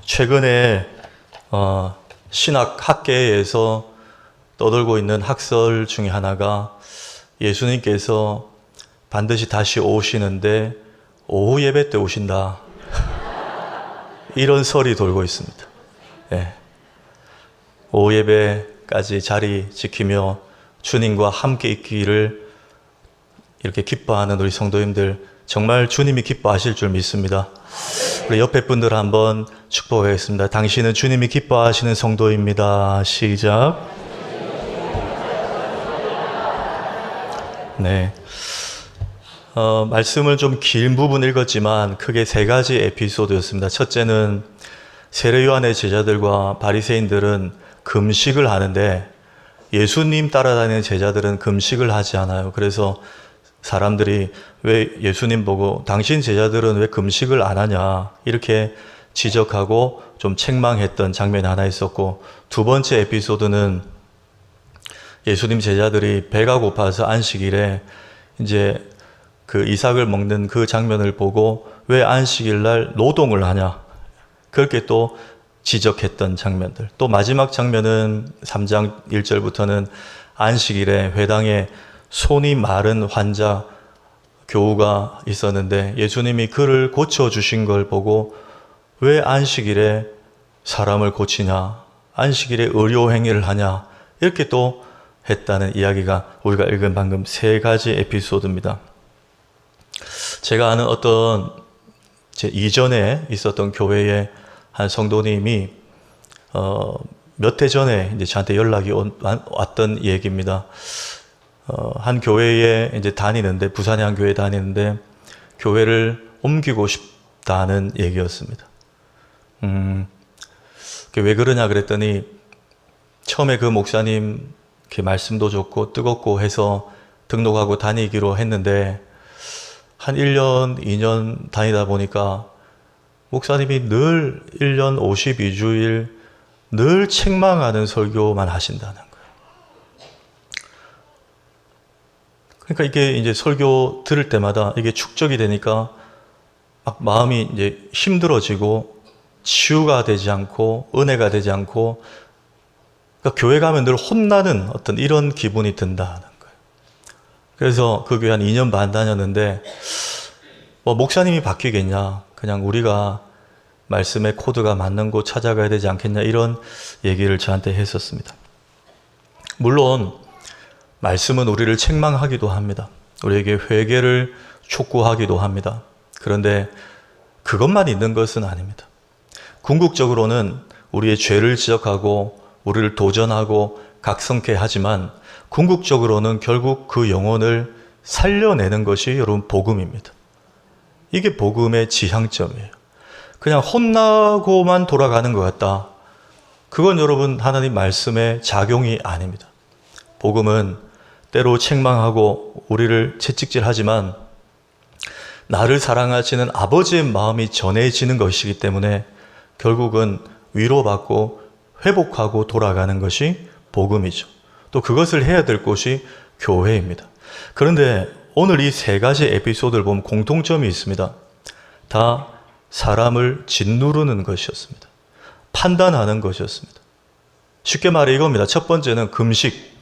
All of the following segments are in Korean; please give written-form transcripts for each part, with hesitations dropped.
최근에 신학 학계에서 떠돌고 있는 학설 중에 하나가 예수님께서 반드시 다시 오시는데 오후 예배 때 오신다. 이런 설이 돌고 있습니다. 예. 오후 예배까지 자리 지키며 주님과 함께 있기를 이렇게 기뻐하는 우리 성도님들, 정말 주님이 기뻐하실 줄 믿습니다. 우리 옆에 분들 한번 축복하겠습니다. 당신은 주님이 기뻐하시는 성도입니다. 시작. 네. 말씀을 좀 긴 부분 읽었지만 크게 세 가지 에피소드였습니다. 첫째는 세례 요한의 제자들과 바리새인들은 금식을 하는데 예수님 따라다니는 제자들은 금식을 하지 않아요. 그래서 사람들이 왜 예수님 보고 당신 제자들은 왜 금식을 안 하냐 이렇게 지적하고 좀 책망했던 장면이 하나 있었고, 두 번째 에피소드는 예수님 제자들이 배가 고파서 안식일에 이제 그 이삭을 먹는 그 장면을 보고 왜 안식일 날 노동을 하냐 그렇게 또 지적했던 장면들. 또 마지막 장면은 3장 1절부터는 안식일에 회당에 손이 마른 환자 교우가 있었는데 예수님이 그를 고쳐주신 걸 보고 왜 안식일에 사람을 고치냐, 안식일에 의료 행위를 하냐 이렇게 또 했다는 이야기가 우리가 읽은 방금 세 가지 에피소드입니다. 제가 아는 어떤 제 이전에 있었던 교회의 한 성도님이 몇 해 전에 이제 저한테 연락이 왔던 얘기입니다. 한 교회에 이제 다니는데, 부산의 한 교회에 다니는데 교회를 옮기고 싶다는 얘기였습니다. 왜 그러냐 그랬더니 처음에 그 목사님 이렇게 말씀도 좋고 뜨겁고 해서 등록하고 다니기로 했는데 한 1년, 2년 다니다 보니까 목사님이 늘 1년 52주일 늘 책망하는 설교만 하신다는 거예요. 그러니까 이게 이제 설교 들을 때마다 이게 축적이 되니까 막 마음이 이제 힘들어지고 치유가 되지 않고 은혜가 되지 않고, 그러니까 교회 가면 늘 혼나는 어떤 이런 기분이 든다는 거예요. 그래서 그 교회 한 2년 반 다녔는데 뭐 목사님이 바뀌겠냐, 그냥 우리가 말씀의 코드가 맞는 곳 찾아가야 되지 않겠냐 이런 얘기를 저한테 했었습니다. 물론 말씀은 우리를 책망하기도 합니다. 우리에게 회개를 촉구하기도 합니다. 그런데 그것만 있는 것은 아닙니다. 궁극적으로는 우리의 죄를 지적하고 우리를 도전하고 각성케 하지만 궁극적으로는 결국 그 영혼을 살려내는 것이 여러분 복음입니다. 이게 복음의 지향점이에요. 그냥 혼나고만 돌아가는 것 같다. 그건 여러분 하나님 말씀의 작용이 아닙니다. 복음은 때로 책망하고 우리를 채찍질하지만 나를 사랑하시는 아버지의 마음이 전해지는 것이기 때문에 결국은 위로받고 회복하고 돌아가는 것이 복음이죠. 또 그것을 해야 될 곳이 교회입니다. 그런데 오늘 이 세 가지 에피소드를 보면 공통점이 있습니다. 다 사람을 짓누르는 것이었습니다. 판단하는 것이었습니다. 쉽게 말해 이겁니다. 첫 번째는 금식.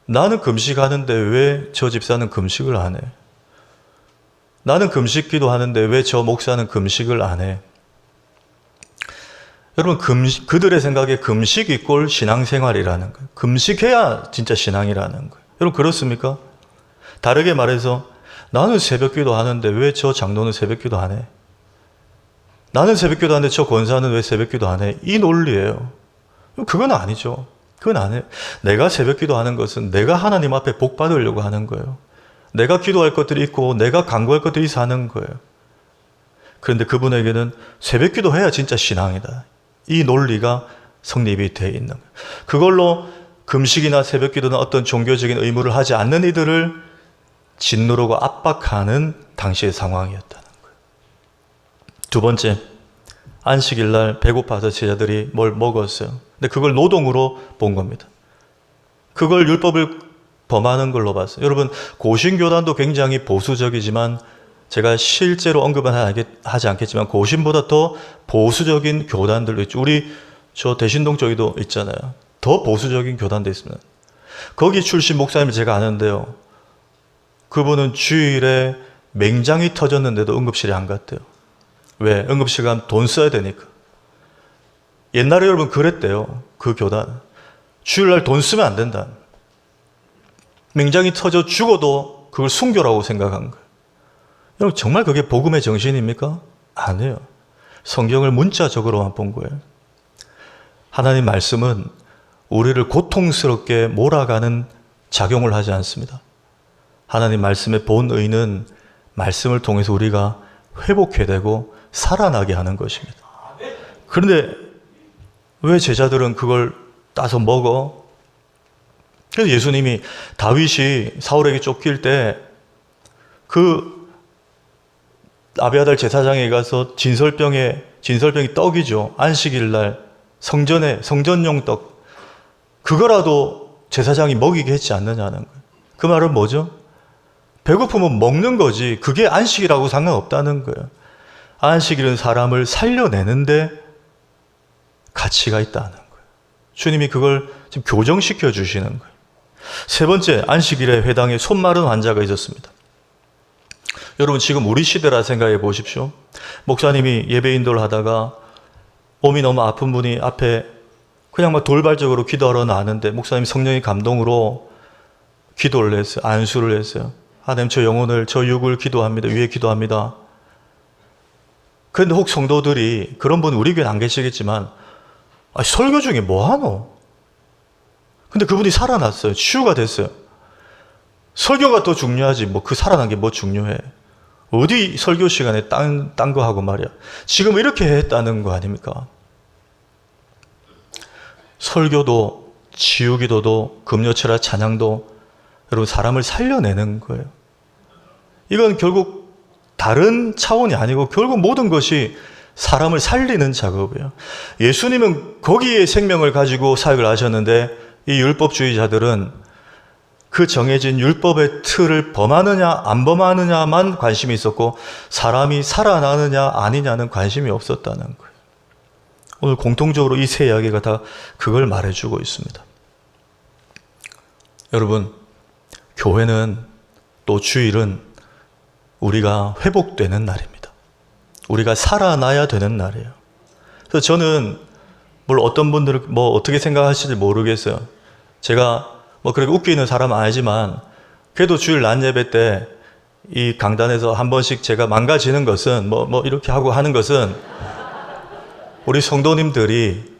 나는 금식하는데 왜 저 집사는 금식을 안 해? 나는 금식 기도하는데 왜 저 목사는 금식을 안 해? 여러분, 그들의 생각에 금식 이꼴 신앙생활이라는 거예요. 금식해야 진짜 신앙이라는 거예요. 여러분 그렇습니까? 다르게 말해서 나는 새벽기도 하는데 왜 저 장로는 새벽기도 안 해? 나는 새벽기도 하는데 저 권사는 왜 새벽기도 안 해? 이 논리예요. 그건 아니죠. 그건 아니에요. 내가 새벽기도 하는 것은 내가 하나님 앞에 복 받으려고 하는 거예요. 내가 기도할 것들이 있고 내가 간구할 것들이 있어 하는 거예요. 그런데 그분에게는 새벽기도 해야 진짜 신앙이다. 이 논리가 성립이 되어 있는 거예요. 그걸로 금식이나 새벽기도나 어떤 종교적인 의무를 하지 않는 이들을 짓누르고 압박하는 당시의 상황이었다는 거예요. 두 번째, 안식일 날 배고파서 제자들이 뭘 먹었어요. 근데 그걸 노동으로 본 겁니다. 그걸 율법을 범하는 걸로 봤어요. 여러분, 고신교단도 굉장히 보수적이지만 제가 실제로 언급은 하지 않겠지만 고신보다 더 보수적인 교단들도 있죠. 우리 저 대신동 쪽에도 있잖아요. 더 보수적인 교단도 있습니다. 거기 출신 목사님을 제가 아는데요. 그분은 주일에 맹장이 터졌는데도 응급실에 안 갔대요. 왜? 응급실 가면 돈 써야 되니까. 옛날에 여러분 그랬대요. 그 교단. 주일날 돈 쓰면 안 된다. 맹장이 터져 죽어도 그걸 순교라고 생각한 거예요. 여러분 정말 그게 복음의 정신입니까? 아니에요. 성경을 문자적으로만 본 거예요. 하나님 말씀은 우리를 고통스럽게 몰아가는 작용을 하지 않습니다. 하나님 말씀의 본의는 말씀을 통해서 우리가 회복해야 되고 살아나게 하는 것입니다. 그런데 왜 제자들은 그걸 따서 먹어? 그래서 예수님이 다윗이 사울에게 쫓길 때 그 아비아달 제사장에 가서 진설병이 떡이죠. 안식일 날 성전용 떡. 그거라도 제사장이 먹이게 했지 않느냐는 거예요. 그 말은 뭐죠? 배고프면 먹는 거지. 그게 안식이라고 상관없다는 거예요. 안식일은 사람을 살려내는데 가치가 있다는 거예요. 주님이 그걸 지금 교정시켜 주시는 거예요. 세 번째, 안식일에 회당에 손 마른 환자가 있었습니다. 여러분 지금 우리 시대라 생각해 보십시오. 목사님이 예배 인도를 하다가 몸이 너무 아픈 분이 앞에 그냥 막 돌발적으로 기도하러 나왔는데 목사님 성령의 감동으로 기도를 했어요. 안수를 했어요. 하나님 저 영혼을, 저 육을 기도합니다. 위에 기도합니다. 그런데 혹 성도들이, 그런 분 우리 교회는 안 계시겠지만, 설교 중에 뭐 하노? 근데 그분이 살아났어요. 치유가 됐어요. 설교가 더 중요하지. 뭐 그 살아난 게 뭐 중요해. 어디 설교 시간에 딴 거 하고 말이야. 지금 이렇게 했다는 거 아닙니까? 설교도, 치유기도도, 금요철야 찬양도 여러분 사람을 살려내는 거예요. 이건 결국 다른 차원이 아니고 결국 모든 것이 사람을 살리는 작업이에요. 예수님은 거기에 생명을 가지고 사역을 하셨는데 이 율법주의자들은 그 정해진 율법의 틀을 범하느냐 안 범하느냐만 관심이 있었고 사람이 살아나느냐 아니냐는 관심이 없었다는 거예요. 오늘 공통적으로 이 세 이야기가 다 그걸 말해주고 있습니다. 여러분, 교회는 또 주일은 우리가 회복되는 날입니다. 우리가 살아나야 되는 날이에요. 그래서 저는 물론 어떤 분들은 뭐 어떻게 생각하실지 모르겠어요. 제가 뭐 그렇게 웃기는 사람은 아니지만 그래도 주일 낮 예배 때 이 강단에서 한 번씩 제가 망가지는 것은 뭐 이렇게 하고 하는 것은 우리 성도님들이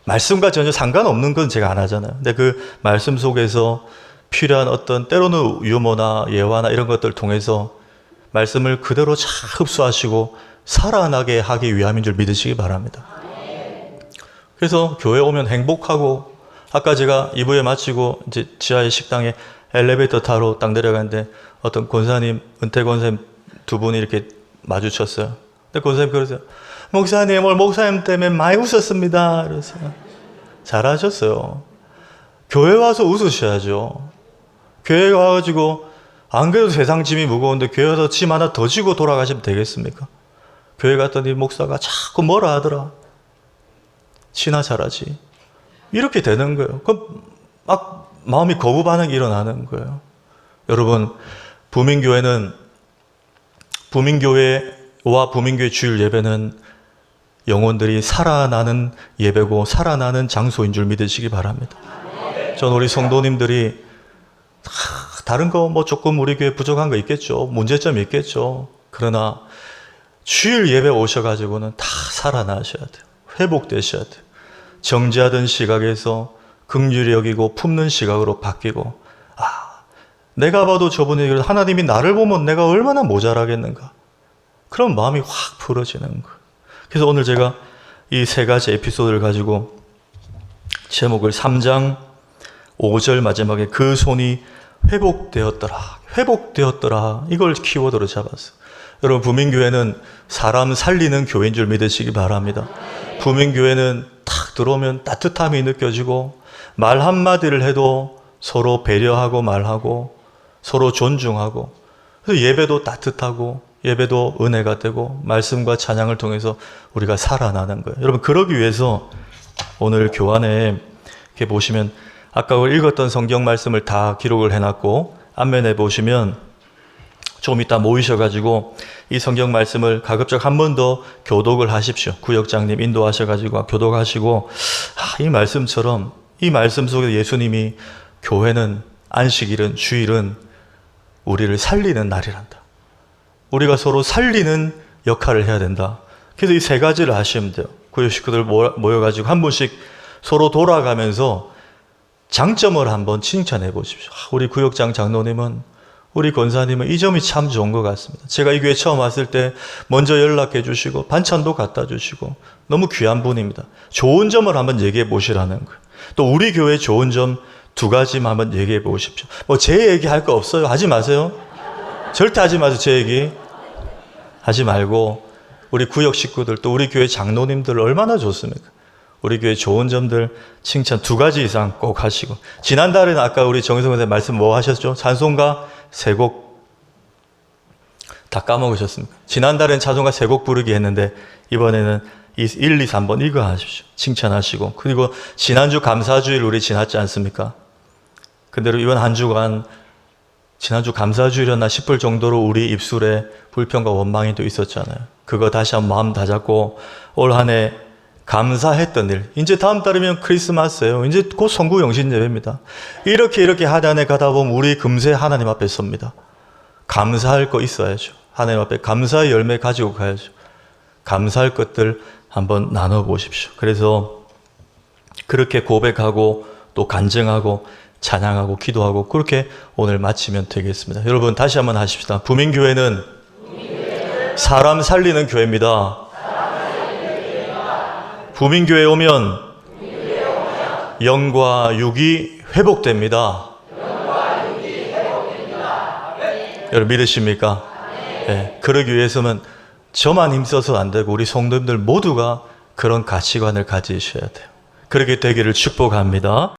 말씀과 전혀 상관없는 건 제가 안 하잖아요. 근데 그 말씀 속에서 필요한 어떤 때로는 유머나 예화나 이런 것들을 통해서 말씀을 그대로 잘 흡수하시고 살아나게 하기 위함인 줄 믿으시기 바랍니다. 그래서 교회 오면 행복하고, 아까 제가 2부에 마치고 이제 지하의 식당에 엘리베이터 타러 딱 내려가는데 어떤 권사님, 은퇴 권사님 두 분이 이렇게 마주쳤어요. 근데 권사님 그러세요. 목사님, 오늘 목사님 때문에 많이 웃었습니다. 그러세요. 잘하셨어요. 교회 와서 웃으셔야죠. 교회 와가지고 안 그래도 세상 짐이 무거운데 교회 와서 짐 하나 더 지고 돌아가시면 되겠습니까? 교회 갔더니 목사가 자꾸 뭐라 하더라. 지나 잘하지. 이렇게 되는 거예요. 그럼 막 마음이 거부 반응이 일어나는 거예요. 여러분, 부민교회와 부민교회 주일 예배는 영혼들이 살아나는 예배고 살아나는 장소인 줄 믿으시기 바랍니다. 전 우리 성도님들이 다른 거 뭐 조금 우리 교회 부족한 거 있겠죠. 문제점이 있겠죠. 그러나 주일 예배 오셔가지고는 다 살아나셔야 돼요. 회복되셔야 돼요. 정죄하던 시각에서 긍휼히 여기고 품는 시각으로 바뀌고, 내가 봐도 저분이 하나님이 나를 보면 내가 얼마나 모자라겠는가. 그런 마음이 확 풀어지는 거예요. 그래서 오늘 제가 이 세 가지 에피소드를 가지고 제목을 3장 5절 마지막에 그 손이 회복되었더라. 이걸 키워드로 잡았어요. 여러분, 부민교회는 사람 살리는 교회인 줄 믿으시기 바랍니다. 부민교회는 탁 들어오면 따뜻함이 느껴지고 말 한마디를 해도 서로 배려하고 말하고 서로 존중하고, 그래서 예배도 따뜻하고 예배도 은혜가 되고 말씀과 찬양을 통해서 우리가 살아나는 거예요. 여러분, 그러기 위해서 오늘 교환에 이렇게 보시면 아까 읽었던 성경 말씀을 다 기록을 해놨고, 앞면에 보시면 좀 이따 모이셔가지고 이 성경 말씀을 가급적 한 번 더 교독을 하십시오. 구역장님 인도하셔가지고 교독하시고, 이 말씀처럼 이 말씀 속에 예수님이 교회는 안식일은 주일은 우리를 살리는 날이란다. 우리가 서로 살리는 역할을 해야 된다. 그래서 이 세 가지를 하시면 돼요. 구역 식구들 모여가지고 한 분씩 서로 돌아가면서 장점을 한번 칭찬해 보십시오. 우리 구역장 장로님은, 우리 권사님은 이 점이 참 좋은 것 같습니다. 제가 이 교회 처음 왔을 때 먼저 연락해 주시고 반찬도 갖다 주시고 너무 귀한 분입니다. 좋은 점을 한번 얘기해 보시라는 거예요. 또 우리 교회 좋은 점 2가지만 한번 얘기해 보십시오. 뭐 제 얘기 할 거 없어요. 하지 마세요. 절대 하지 마세요. 제 얘기 하지 말고, 우리 구역 식구들 또 우리 교회 장로님들 얼마나 좋습니까? 우리 교회 좋은 점들 칭찬 2가지 이상 꼭 하시고, 지난달에는 아까 우리 정희성 선생님 말씀 뭐 하셨죠? 찬송가 3곡 다 까먹으셨습니까? 지난달엔 찬송가 3곡 부르기 했는데 이번에는 1, 2, 3번 이거 하십시오. 칭찬하시고, 그리고 지난주 감사주일 우리 지났지 않습니까? 근데 이번 한 주간 지난주 감사주일이었나 싶을 정도로 우리 입술에 불평과 원망이 또 있었잖아요. 그거 다시 한번 마음 다잡고 올 한 해 감사했던 일, 이제 다음 달이면 크리스마스예요. 이제 곧 성구 영신 예배입니다. 이렇게 한 해 가다 보면 우리 금세 하나님 앞에 섭니다. 감사할 거 있어야죠. 하나님 앞에 감사의 열매 가지고 가야죠. 감사할 것들 한번 나눠보십시오. 그래서 그렇게 고백하고 또 간증하고 찬양하고 기도하고 그렇게 오늘 마치면 되겠습니다. 여러분, 다시 한번 하십시다. 부민교회는 사람 살리는 교회입니다. 부민교회에 오면 영과 육이 회복됩니다. 여러분, 믿으십니까? 네. 그러기 위해서는 저만 힘써서 안 되고 우리 성도님들 모두가 그런 가치관을 가지셔야 돼요. 그렇게 되기를 축복합니다.